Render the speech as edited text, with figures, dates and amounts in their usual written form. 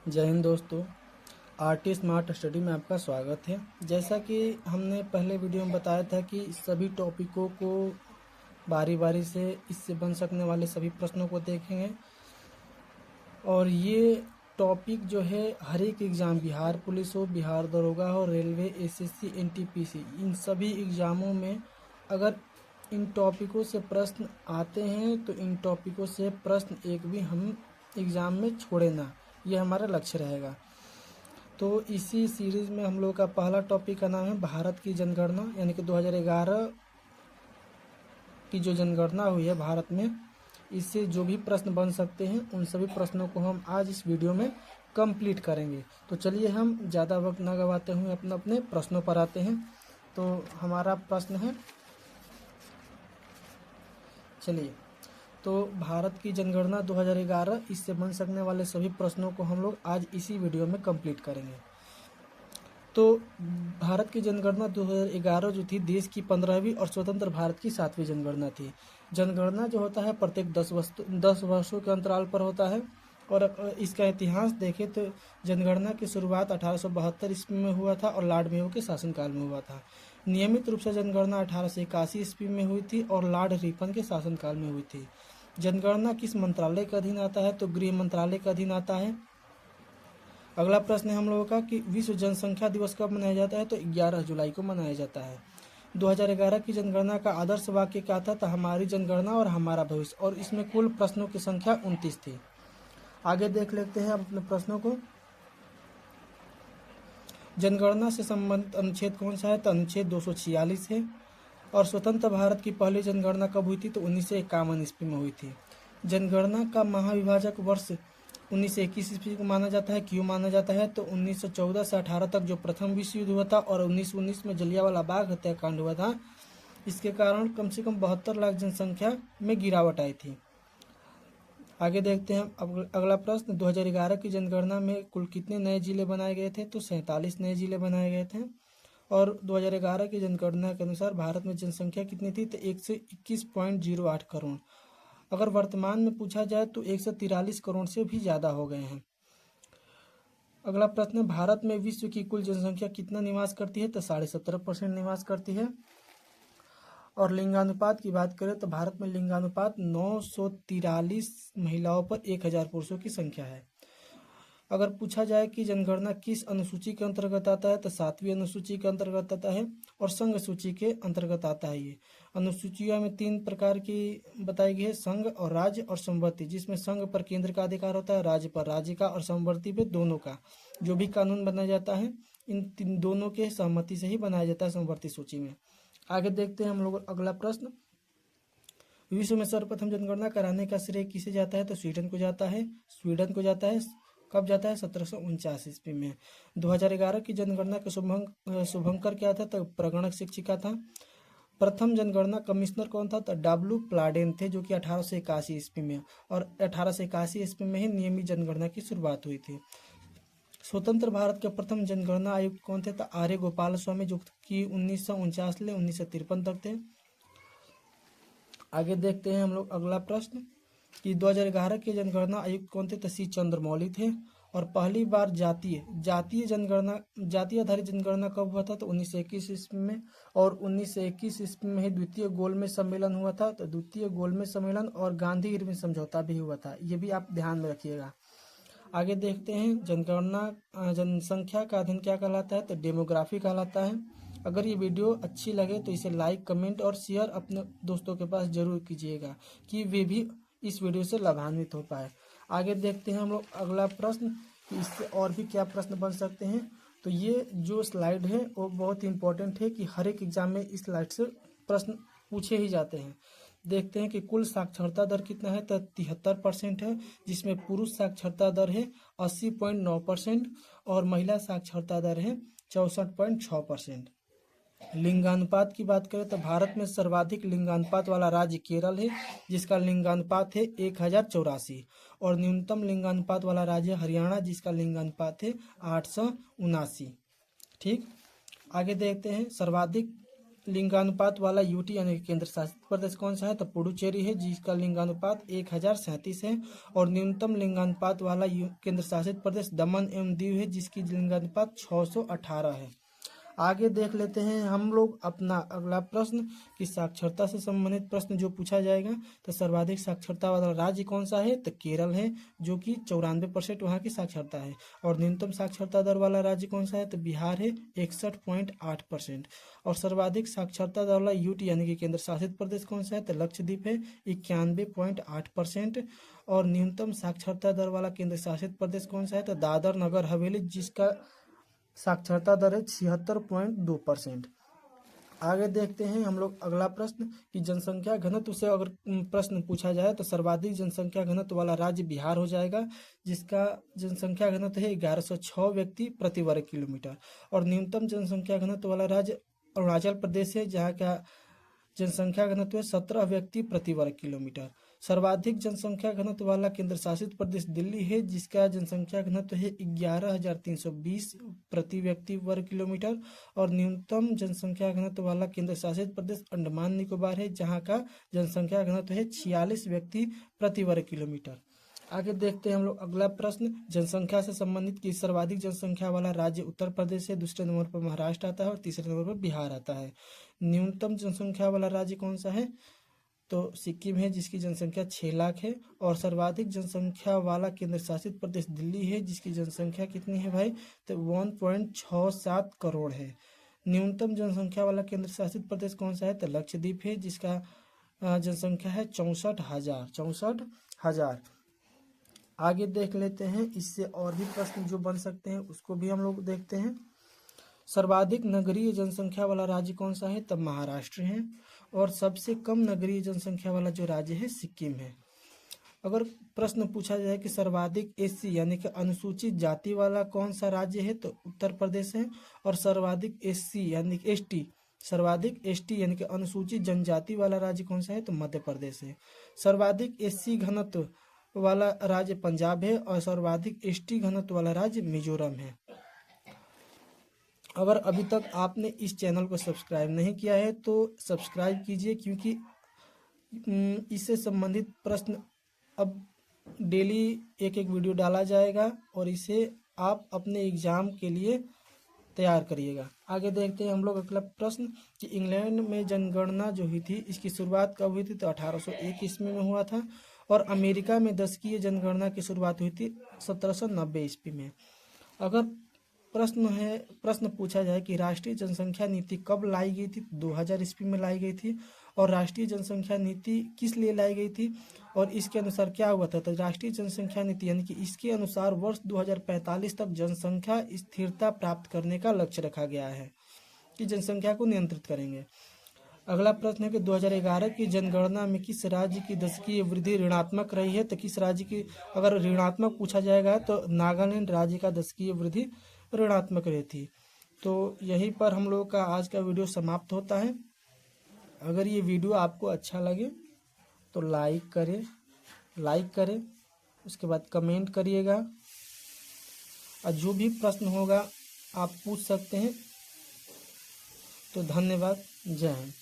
जय हिंद दोस्तों। RT smart study में आपका स्वागत है। जैसा कि हमने पहले वीडियो में बताया था कि सभी टॉपिकों को बारी बारी से इससे बन सकने वाले सभी प्रश्नों को देखेंगे और ये टॉपिक जो है हर एक एग्ज़ाम, बिहार पुलिस हो, बिहार दरोगा हो, रेलवे, एसएससी, एनटीपीसी, इन सभी एग्ज़ामों में अगर इन टॉपिकों से प्रश्न आते हैं तो इन टॉपिकों से प्रश्न एक भी हम एग्ज़ाम में छोड़े ना, ये हमारा लक्ष्य रहेगा। तो इसी सीरीज़ में हम लोग का पहला टॉपिक का नाम है भारत की जनगणना, यानी कि 2011 की जो जनगणना हुई है भारत में, इससे जो भी प्रश्न बन सकते हैं उन सभी प्रश्नों को हम आज इस वीडियो में कंप्लीट करेंगे। तो चलिए हम ज़्यादा वक्त ना गवाते हुए अपने प्रश्नों पर आते हैं। तो हमारा प्रश्न है, चलिए, तो भारत की जनगणना 2011, इससे बन सकने वाले सभी प्रश्नों को हम लोग आज इसी वीडियो में कंप्लीट करेंगे। तो भारत की जनगणना 2011 जो थी, देश की 15वीं और स्वतंत्र भारत की 7वीं जनगणना थी। जनगणना जो होता है प्रत्येक 10 वर्षों के अंतराल पर होता है। और इसका इतिहास देखें तो जनगणना की शुरुआत 1872 ईस्वी में हुआ था और लॉर्ड मेयो के शासनकाल में हुआ था। नियमित रूप से जनगणना 1881 ईस्वी में हुई थी और लॉर्ड रिपन के शासनकाल में हुई थी। जनगणना किस मंत्रालय के अधीन आता है? तो गृह मंत्रालय के अधीन आता है। अगला प्रश्न है हम लोगों का कि विश्व जनसंख्या दिवस कब मनाया जाता है? तो 11 जुलाई को मनाया जाता है। 2011 की जनगणना का आदर्श वाक्य क्या था? तो हमारी जनगणना और हमारा भविष्य। और इसमें कुल प्रश्नों की संख्या 29 थी। आगे देख लेते हैं अपने प्रश्नों को। जनगणना से संबंधित अनुच्छेद कौन सा है? तो अनुच्छेद 246 है। और स्वतंत्र भारत की पहली जनगणना कब हुई थी? तो 1951 ईस्वी में हुई थी। जनगणना का महाविभाजक वर्ष 1921 ईस्वी को माना जाता है। क्यों माना जाता है? तो 1914 से 18 तक जो प्रथम विश्व युद्ध हुआ था और 1919 में जलियांवाला बाग हत्याकांड हुआ था, इसके कारण कम से कम 72 लाख जनसंख्या में गिरावट आई थी। आगे देखते हैं अब अगला प्रश्न। 2011 की जनगणना में कुल कितने नए जिले बनाए गए थे? तो 47 नए जिले बनाए गए थे। और 2011 की जनगणना के अनुसार भारत में जनसंख्या कितनी थी? तो 121.08 करोड़। अगर वर्तमान में पूछा जाए तो 143 करोड़ से भी ज़्यादा हो गए हैं। अगला प्रश्न है, भारत में विश्व की कुल जनसंख्या कितना निवास करती है? तो 17.5% निवास करती है। और लिंगानुपात की बात करें तो भारत में लिंगानुपात 943 महिलाओं पर 1000 पुरुषों की संख्या है। अगर पूछा जाए कि जनगणना किस अनुसूची के अंतर्गत आता है? तो 7वीं अनुसूची के अंतर्गत आता है और संघ सूची के अंतर्गत आता है। ये अनुसूचियों में 3 प्रकार की बताई गई है, संघ और राज्य और समवर्ती, जिसमें संघ पर केंद्र का अधिकार होता है, राज्य पर राज्य का, और समवर्ती पे दोनों का। जो भी कानून बनाया जाता है इन दोनों के सहमति से ही बनाया जाता है समवर्ती सूची में। आगे देखते हैं हम लोग अगला प्रश्न। विश्व में सर्वप्रथम जनगणना कराने का श्रेय किसे जाता है? तो स्वीडन को जाता है। स्वीडन को जाता है। कब जाता है? 1749 ईस्वी में। 2011 की जनगणना के शुभंकर क्या था? तो प्रगणक शिक्षिका था। प्रथम जनगणना कमिश्नर कौन था? तो डब्ल्यू प्लाडेन थे, जो कि 1881 ईस्वी में। और 1881 ईस्वी में ही नियमित जनगणना की शुरुआत हुई थी। स्वतंत्र भारत के प्रथम जनगणना आयुक्त कौन थे? तो आर्य गोपाल स्वामी, जो कि 1949 से 1953 तक थे। आगे देखते हैं हम लोग अगला प्रश्न कि 2011 के जनगणना आयुक्त कौन थे? तो सी चंद्रमौली थे। और पहली बार जातीय आधारित जनगणना कब हुआ था? तो 1921 ईस्वी में। और 1921 ईस्वी में ही द्वितीय गोलमेज सम्मेलन हुआ था। तो द्वितीय गोलमेज सम्मेलन और गांधी इरविन समझौता भी हुआ था, ये भी आप ध्यान में रखिएगा। आगे देखते हैं जनसंख्या का अध्ययन क्या कहलाता है? तो डेमोग्राफी कहलाता है। अगर ये वीडियो अच्छी लगे तो इसे लाइक, कमेंट और शेयर अपने दोस्तों के पास जरूर कीजिएगा कि वे भी इस वीडियो से लाभान्वित हो पाए। आगे देखते हैं हम लोग अगला प्रश्न कि इससे और भी क्या प्रश्न बन सकते हैं। तो ये जो स्लाइड है वो बहुत इंपॉर्टेंट है कि हर एक एग्जाम में इस स्लाइड से प्रश्न पूछे ही जाते हैं। देखते हैं कि कुल साक्षरता दर कितना है? तो 73% है, जिसमें पुरुष साक्षरता दर है 80.9% और महिला साक्षरता दर है 64.6%। लिंगानुपात की बात करें तो भारत में सर्वाधिक लिंगानुपात वाला राज्य केरल है, जिसका लिंगानुपात है 1084। और न्यूनतम लिंगानुपात वाला राज्य हरियाणा, जिसका लिंगानुपात है 879। ठीक, आगे देखते हैं सर्वाधिक लिंगानुपात वाला यूटी यानी कि केंद्र शासित प्रदेश कौन सा है? तो पुडुचेरी है, जिसका लिंगानुपात 1037 है। और न्यूनतम लिंगानुपात वाला केंद्र शासित प्रदेश दमन एवं दीव है, जिसकी लिंगानुपात 618 है। आगे देख लेते हैं हम लोग अपना अगला प्रश्न कि साक्षरता से संबंधित प्रश्न जो पूछा जाएगा। तो सर्वाधिक साक्षरता वाला राज्य कौन सा है? तो केरल है, जो कि 94% वहाँ की साक्षरता है। और न्यूनतम साक्षरता दर वाला राज्य कौन सा है? तो बिहार है, 61.8%। और सर्वाधिक साक्षरता दर वाला यूटी यानी कि केंद्र शासित प्रदेश कौन सा है? तो लक्षद्वीप है, 91.8%। और न्यूनतम साक्षरता दर वाला केंद्र शासित प्रदेश कौन सा है? तो दादर नगर हवेली, जिसका साक्षरता दर है 76.2%। आगे देखते हैं हम लोग अगला प्रश्न कि जनसंख्या घनत्व से अगर प्रश्न पूछा जाए तो सर्वाधिक जनसंख्या घनत्व वाला राज्य बिहार हो जाएगा, जिसका जनसंख्या घनत्व है 1106 व्यक्ति प्रति वर्ग किलोमीटर। और न्यूनतम जनसंख्या घनत्व वाला राज्य अरुणाचल प्रदेश है, जहाँ का जनसंख्या घनत्व है 17 व्यक्ति प्रति वर्ग किलोमीटर। सर्वाधिक जनसंख्या घनत्व वाला केंद्र शासित प्रदेश दिल्ली है, जिसका जनसंख्या घनत्व है 11,320 प्रति व्यक्ति वर्ग किलोमीटर। और न्यूनतम जनसंख्या घनत्व वाला केंद्र शासित प्रदेश अंडमान निकोबार है, जहां का जनसंख्या घनत्व है 46 व्यक्ति प्रति वर्ग किलोमीटर। आगे देखते हैं हम लोग अगला प्रश्न जनसंख्या से संबंधित कि सर्वाधिक जनसंख्या वाला राज्य उत्तर प्रदेश है, दूसरे नंबर पर महाराष्ट्र आता है और तीसरे नंबर पर बिहार आता है। न्यूनतम जनसंख्या वाला राज्य कौन सा है? तो सिक्किम है, जिसकी जनसंख्या 6 लाख है। और सर्वाधिक जनसंख्या वाला केंद्र शासित प्रदेश दिल्ली है, जिसकी जनसंख्या कितनी है भाई? तो 1.67 करोड़ है। न्यूनतम जनसंख्या वाला केंद्र शासित प्रदेश कौन सा है? तो लक्षद्वीप है, जिसका जनसंख्या है 64,000। आगे देख लेते हैं, इससे और भी प्रश्न जो बन सकते हैं उसको भी हम लोग देखते हैं। सर्वाधिक नगरीय जनसंख्या वाला राज्य कौन सा है? तब महाराष्ट्र है। और सबसे कम नगरीय जनसंख्या वाला जो राज्य है सिक्किम है। अगर प्रश्न पूछा जाए कि सर्वाधिक एससी यानी कि अनुसूचित जाति वाला कौन सा राज्य है? तो उत्तर प्रदेश है। और सर्वाधिक एससी यानी कि एसटी यानी कि अनुसूचित जनजाति वाला राज्य कौन सा है? तो मध्य प्रदेश है। सर्वाधिक एससी घनत्व वाला राज्य पंजाब है। और सर्वाधिक एसटी घनत्व वाला राज्य मिजोरम है। अगर अभी तक आपने इस चैनल को सब्सक्राइब नहीं किया है तो सब्सक्राइब कीजिए, क्योंकि इससे संबंधित प्रश्न अब डेली एक वीडियो डाला जाएगा और इसे आप अपने एग्ज़ाम के लिए तैयार करिएगा। आगे देखते हैं हम लोग अगला प्रश्न कि इंग्लैंड में जनगणना जो हुई थी इसकी शुरुआत कब हुई थी? तो 1801 ईस्वी में हुआ था। और अमेरिका में दशकीय जनगणना की शुरुआत हुई थी 1790 ईस्वी में। अगर प्रश्न पूछा जाए कि राष्ट्रीय जनसंख्या नीति कब लाई गई थी? 2000 ईस्वी में लाई गई थी। और राष्ट्रीय जनसंख्या नीति किस लिए लाई गई थी और इसके अनुसार क्या हुआ था? तो राष्ट्रीय जनसंख्या नीति यानी कि इसके अनुसार वर्ष 2045 तक जनसंख्या स्थिरता प्राप्त करने का लक्ष्य रखा गया है कि जनसंख्या को नियंत्रित करेंगे। अगला प्रश्न है कि 2011 की जनगणना में किस राज्य की दशकीय वृद्धि ऋणात्मक रही है? तो किस राज्य की अगर ऋणात्मक पूछा जाएगा तो नागालैंड राज्य का दशकीय वृद्धि ऋणात्मक रही थी। तो यहीं पर हम लोगों का आज का वीडियो समाप्त होता है। अगर ये वीडियो आपको अच्छा लगे तो लाइक करें, उसके बाद कमेंट करिएगा और जो भी प्रश्न होगा आप पूछ सकते हैं। तो धन्यवाद, जय हिंद।